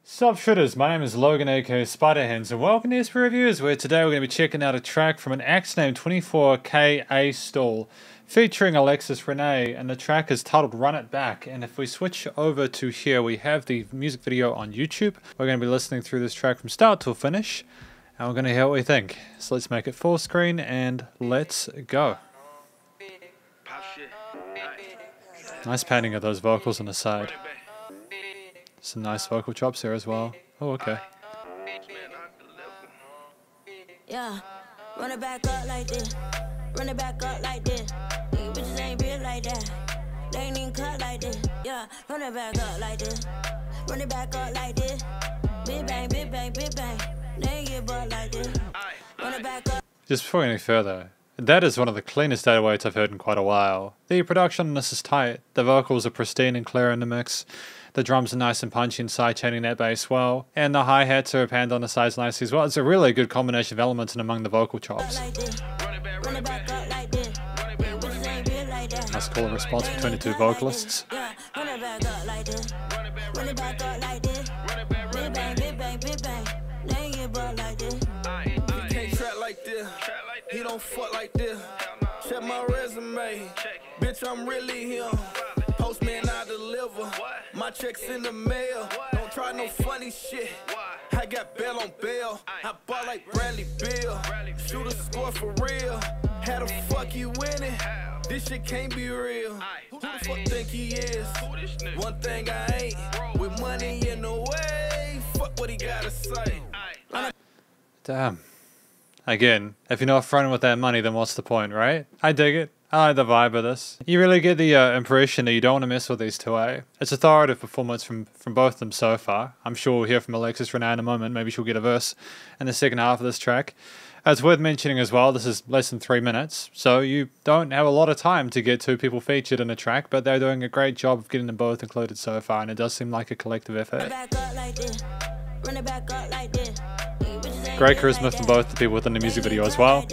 Sup Shredders, my name is Logan aka Spiderhands and welcome to SP Reviews, where today we're going to be checking out a track from an act named 24k A.Stall featuring Alexis Renee, and the track is titled Run It Back. And if we switch over to here, we have the music video on YouTube. We're going to be listening through this track from start to finish and we're going to hear what we think. So let's make it full screen and let's go. Nice panning of those vocals on the side. Some nice vocal chops here as well. Oh, okay. Yeah, run it back up like this. Run it back up like this. These bitches ain't real like that. They ain't even cut like this. Yeah, run it back up like this. Run it back up like this. Big bang, big bang, big bang. They ain't get butt like this. Run it back up. Just before we go any further, that is one of the cleanest 808s I've heard in quite a while. The production on this is tight. The vocals are pristine and clear in the mix. The drums are nice and punchy and side-chaining that bass well. And the hi-hats are panned on the sides nicely as well. It's a really good combination of elements and among the vocal chops. Nice call and response between the two vocalists. He don't fuck like this. Check my resume. Bitch, I'm really him. Postman, I deliver. My checks in the mail. Don't try no funny shit. I got bail on bail. I bought like Bradley Bill. Shoot a score for real. How the fuck you winning? This shit can't be real. Who the fuck think he is? One thing I ain't. With money in the way. Fuck what he gotta say. Damn. Again, if you're not fronting with that money, then what's the point, right? I dig it. I like the vibe of this. You really get the impression that you don't want to mess with these two, eh? It's a authoritative performance from both of them so far. I'm sure we'll hear from Alexis Renee in a moment. Maybe she'll get a verse in the second half of this track. It's worth mentioning as well, this is less than 3 minutes, so you don't have a lot of time to get two people featured in a track, but they're doing a great job of getting them both included so far, and it does seem like a collective effort. Great charisma from both the people within the music video as well.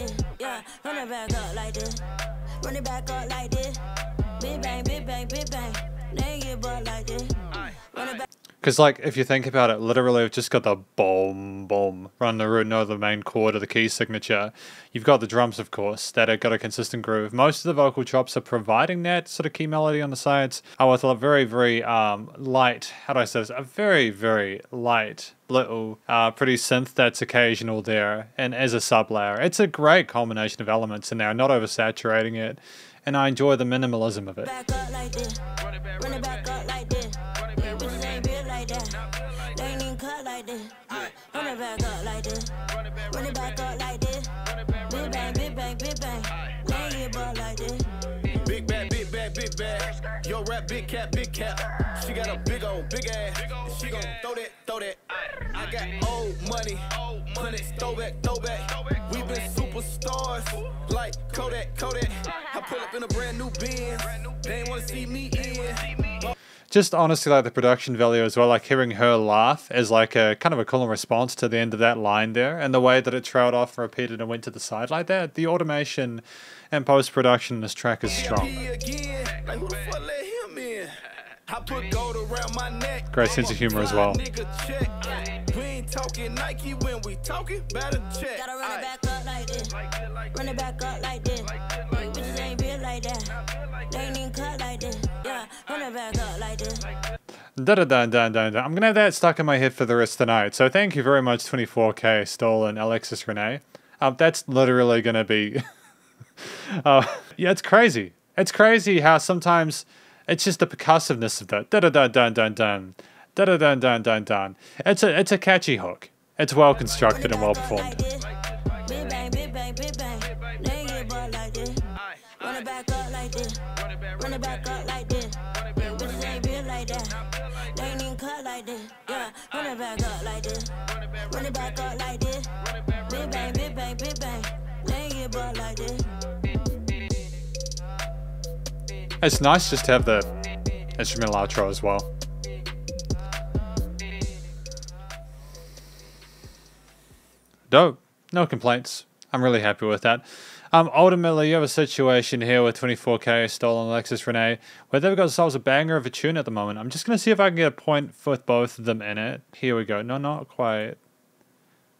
Because, like, if you think about it, literally, we've just got the boom, boom, run the root, no the main chord or the key signature. You've got the drums, of course, that have got a consistent groove. Most of the vocal chops are providing that sort of key melody on the sides. With a very, very light, how do I say this? A very, very light little pretty synth that's occasional there, and as a sub layer. It's a great combination of elements in there, not oversaturating it, and I enjoy the minimalism of it. Big bad, big bad, big bad. Yo, rap, big cat, big cat. She got a big old, big ass. She gon' throw that, throw that. I got old money, throw back, throw back. We been superstars, like Kodak, Kodak. I pull up in a brand new Benz. They ain't wanna see me in. Just honestly, like the production value as well, like hearing her laugh as like a kind of a cool response to the end of that line there, and the way that it trailed off and repeated and went to the side like that. The automation and post-production in this track is strong. Great sense of humor as well. We ain't talking Nike when we talking, better check. Gotta run it back up like this. Run it back up like this. Bitches ain't real like that. They ain't even cut like this. Yeah, run it back up like this. I'm gonna have that stuck in my head for the rest of the night. So thank you very much, 24k A.Stall and Alexis Renee. That's literally gonna be. Yeah, it's crazy. It's crazy how sometimes it's just the percussiveness of that. Da-da-da-dun-dun-dun. Da-da-dun-dun-dun-dun. It's a catchy hook. It's well constructed and well performed. Big bang, big bang, big bang. They get butt like this. Run it back up like this. Run it back up like this. Bitches ain't real like that. They ain't even cut like this. Yeah, run it back up like this. Run it back up like this. Big bang, big bang, big bang. They get butt like this. It's nice just to have the instrumental outro as well. Dope. No complaints. I'm really happy with that. Ultimately, you have a situation here with 24k A.Stall and Alexis Renee, where they've got themselves a banger of a tune at the moment. I'm just going to see if I can get a point with both of them in it. Here we go. No, not quite.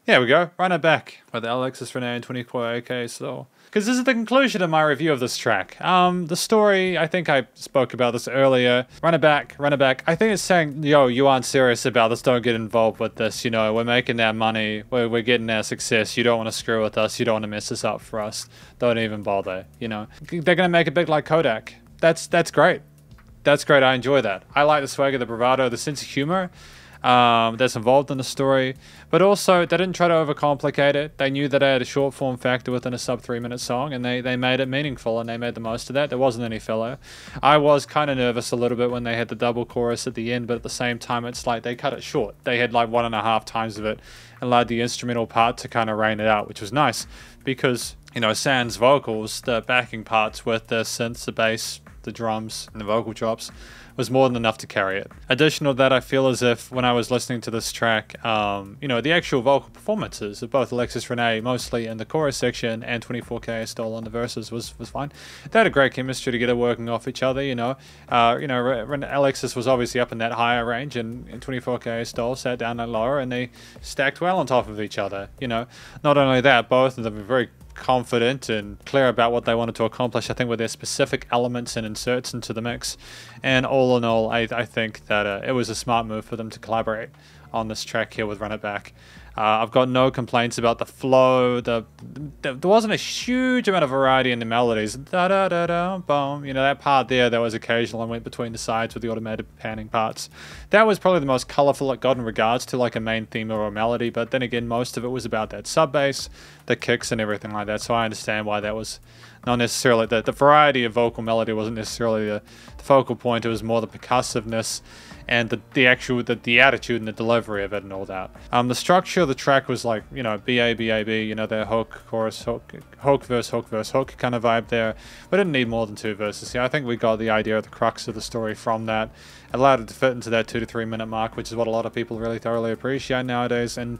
There we go. Run it back with Alexis Renee and 24k A.Stall. Because this is the conclusion of my review of this track. The story, I think I spoke about this earlier. Run it back, run it back. I think it's saying, yo, you aren't serious about this. Don't get involved with this. You know, we're making our money. We're getting our success. You don't want to screw with us. You don't want to mess this up for us. Don't even bother, you know. They're going to make it big like Kodak. That's great. That's great. I enjoy that. I like the swagger, the bravado, the sense of humor that's involved in the story, but also they didn't try to overcomplicate it. They knew that they had a short form factor within a sub 3-minute song, and they made it meaningful, and they made the most of that. There wasn't any filler. I was kind of nervous a little bit when they had the double chorus at the end, but at the same time it's like they cut it short. They had like 1.5 times of it, and allowed the instrumental part to kind of rein it out, which was nice because, you know, sans vocals, the backing parts with the synths, the bass, the drums, and the vocal drops was more than enough to carry it. Additional to that, I feel as if when I was listening to this track, you know, the actual vocal performances of both Alexis Renee, mostly in the chorus section, and 24k A.Stall on the verses was fine. They had a great chemistry together, working off each other, you know. Alexis was obviously up in that higher range, and 24k A.Stall sat down that lower, and they stacked well on top of each other, you know. Not only that, both of them were very confident and clear about what they wanted to accomplish, I think, with their specific elements and inserts into the mix. And all in all, I think that it was a smart move for them to collaborate on this track here with Run It Back. I've got no complaints about the flow. There wasn't a huge amount of variety in the melodies. Da da da da boom. You know, that part there that was occasional and went between the sides with the automated panning parts. That was probably the most colorful it got in regards to like a main theme or a melody. But then again, most of it was about that sub bass, the kicks, and everything like that. So I understand why that was not necessarily the variety of vocal melody wasn't necessarily the focal point. It was more the percussiveness and the attitude and the delivery of it and all that. The structure of the track was like, you know, B-A-B-A-B, you know, their hook, chorus, hook, verse, hook kind of vibe there. We didn't need more than 2 verses here. I think we got the idea of the crux of the story from that. It allowed it to fit into that 2 to 3 minute mark, which is what a lot of people really thoroughly appreciate nowadays. And,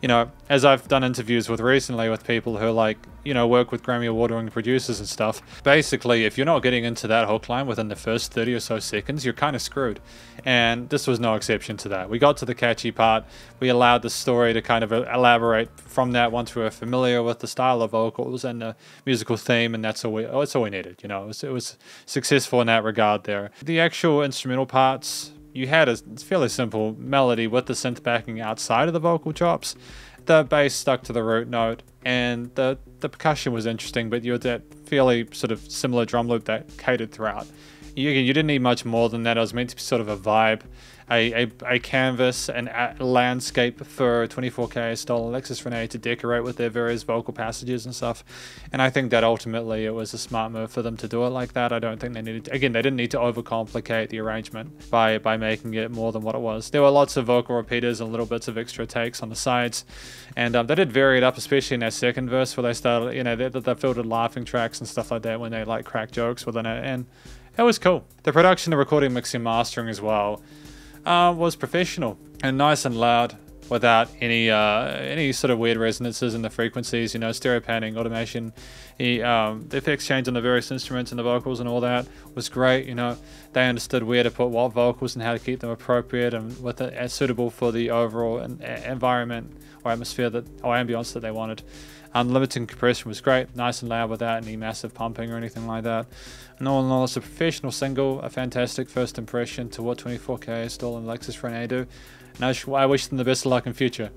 you know, as I've done interviews with recently with people who, like, you know, work with Grammy Award-winning producers and stuff, basically, if you're not getting into that hook line within the first 30 or so seconds, you're kind of screwed. And this was no exception to that. We got to the catchy part. We allowed the story to kind of elaborate from that once we were familiar with the style of vocals and the musical theme, and that's all we needed. You know, it was successful in that regard there. The actual instrumental parts, you had a fairly simple melody with the synth backing outside of the vocal chops. The bass stuck to the root note, and the percussion was interesting, but you had that fairly sort of similar drum loop that catered throughout. You didn't need much more than that. It was meant to be sort of a vibe, a canvas, and a landscape for 24k A.Stall and Alexis Renee to decorate with their various vocal passages and stuff. And I think that ultimately it was a smart move for them to do it like that. I don't think they needed to, again, they didn't need to overcomplicate the arrangement by making it more than what it was. There were lots of vocal repeaters and little bits of extra takes on the sides, and they did vary it up, especially in that second verse where they started, you know, they filled with laughing tracks and stuff like that when they like crack jokes within it, and it was cool. The production, the recording, mixing, mastering as well was professional and nice and loud without any sort of weird resonances in the frequencies. You know, stereo panning, automation, the effects change on the various instruments and the vocals and all that was great. You know, they understood where to put what vocals and how to keep them appropriate and with it as suitable for the overall environment or atmosphere or ambience that they wanted. Limited compression was great, nice and loud without any massive pumping or anything like that. And all in all, it's a professional single, a fantastic first impression to what 24k A.Stall and Alexis Renee do. And I wish them the best of luck in future.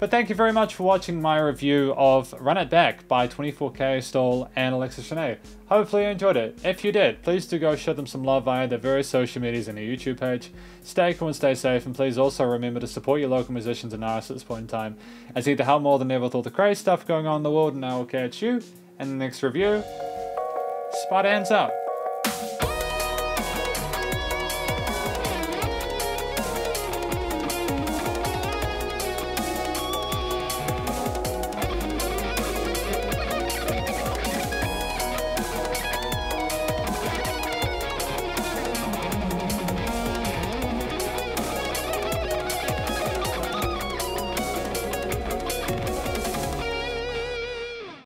But thank you very much for watching my review of Run It Back by 24k A.Stall and Alexis Renee. Hopefully you enjoyed it. If you did, please do go show them some love via their various social medias and their YouTube page. Stay cool and stay safe, and please also remember to support your local musicians and artists at this point in time, as they help more than ever with all the crazy stuff going on in the world, and I will catch you in the next review. Spiderhands Out.